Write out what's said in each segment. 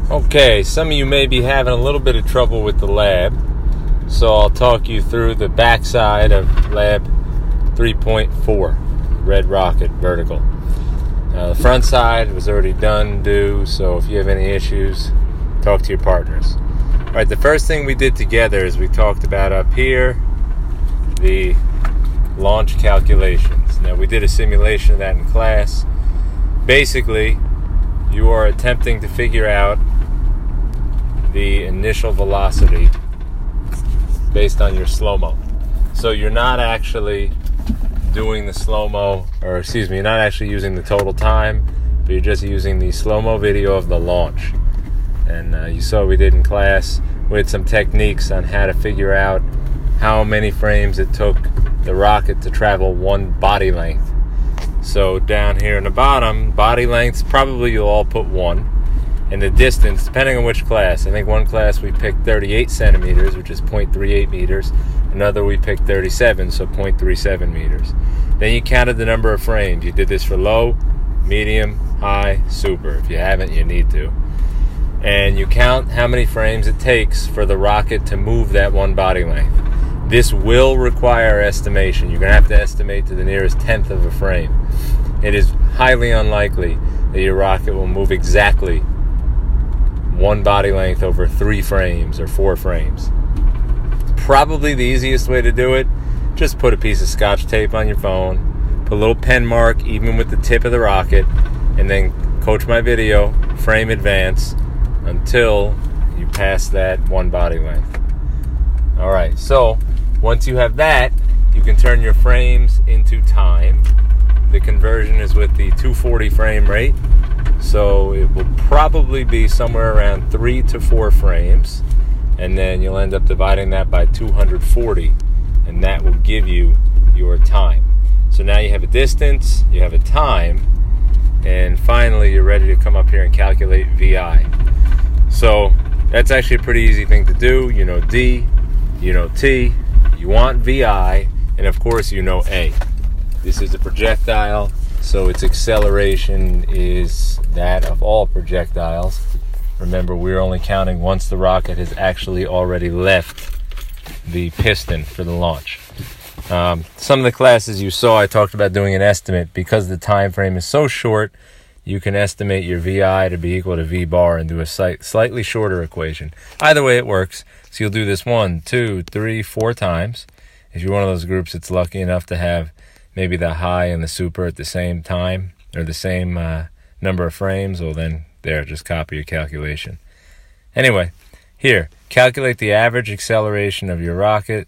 Okay, some of you may be having a little bit of trouble with the lab, so I'll talk you through the backside of lab 3.4, red rocket vertical. The front side was already due, so if you have any issues, talk to your partners. Alright, the first thing we did together is we talked about up here the launch calculations. Now, we did a simulation of that in class. Basically, you are attempting to figure out the initial velocity based on your slow-mo. So you're not actually doing the slow-mo, you're not actually using the total time, but you're just using the slow-mo video of the launch. And you saw we did in class with some techniques on how to figure out how many frames it took the rocket to travel one body length. So down here in the bottom, body lengths, probably you'll all put 1. And the distance, depending on which class. I think one class we picked 38 centimeters, which is 0.38 meters. Another we picked 37, so 0.37 meters. Then you counted the number of frames. You did this for low, medium, high, super. If you haven't, you need to. And you count how many frames it takes for the rocket to move that one body length. This will require estimation. You're going to have to estimate to the nearest tenth of a frame. It is highly unlikely that your rocket will move exactly one body length over 3 frames or 4 frames. Probably the easiest way to do it, just put a piece of scotch tape on your phone, put a little pen mark even with the tip of the rocket, and then coach my video, frame advance, until you pass that one body length. Alright, so once you have that, you can turn your frames into time. The conversion is with the 240 frame rate. So it will probably be somewhere around 3 to 4 frames, and then you'll end up dividing that by 240, and that will give you your time. So now you have a distance, you have a time, and finally you're ready to come up here and calculate VI. So that's actually a pretty easy thing to do. You know D, you know T, you want VI, and of course you know A. This is a projectile, so its acceleration is that of all projectiles. Remember, we're only counting once the rocket has actually already left the piston for the launch. Some of the classes you saw, I talked about doing an estimate. Because the time frame is so short, you can estimate your VI to be equal to V bar and do a slightly shorter equation. Either way, it works. So you'll do this 1, 2, 3, 4 times. If you're one of those groups that's lucky enough to have maybe the high and the super at the same time, or the same number of frames, well then, there, just copy your calculation. Anyway, here, calculate the average acceleration of your rocket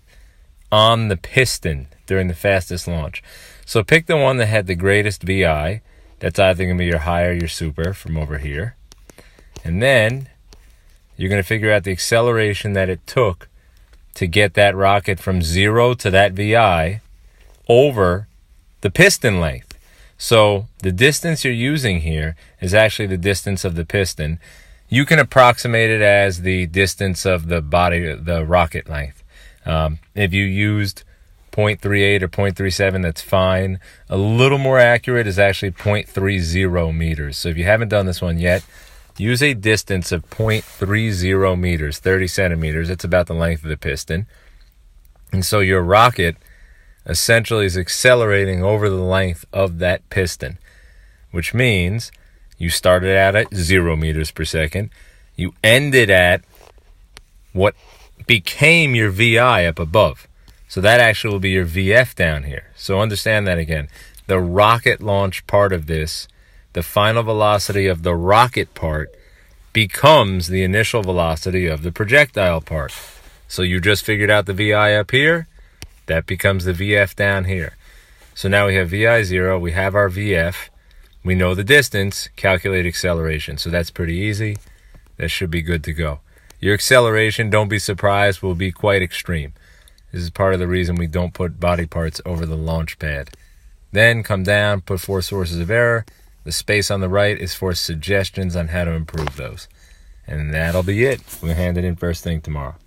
on the piston during the fastest launch. So pick the one that had the greatest VI. That's either going to be your high or your super from over here. And then you're going to figure out the acceleration that it took to get that rocket from 0 to that VI over the piston length. So the distance you're using here is actually the distance of the piston. You can approximate it as the distance of the body, the rocket length. If you used 0.38 or 0.37, that's fine. A little more accurate is actually 0.30 meters. So if you haven't done this one yet, use a distance of 0.30 meters, 30 centimeters. That's about the length of the piston. And so your rocket essentially is accelerating over the length of that piston, which means you started out at 0 meters per second. You ended at what became your VI up above. So that actually will be your VF down here. So understand that again. The rocket launch part of this, the final velocity of the rocket part, becomes the initial velocity of the projectile part. So you just figured out the VI up here. That becomes the VF down here. So now we have VI 0, we have our VF, we know the distance, calculate acceleration. So that's pretty easy. That should be good to go. Your acceleration, don't be surprised, will be quite extreme. This is part of the reason we don't put body parts over the launch pad. Then come down, put 4 sources of error. The space on the right is for suggestions on how to improve those. And that'll be it. We'll hand it in first thing tomorrow.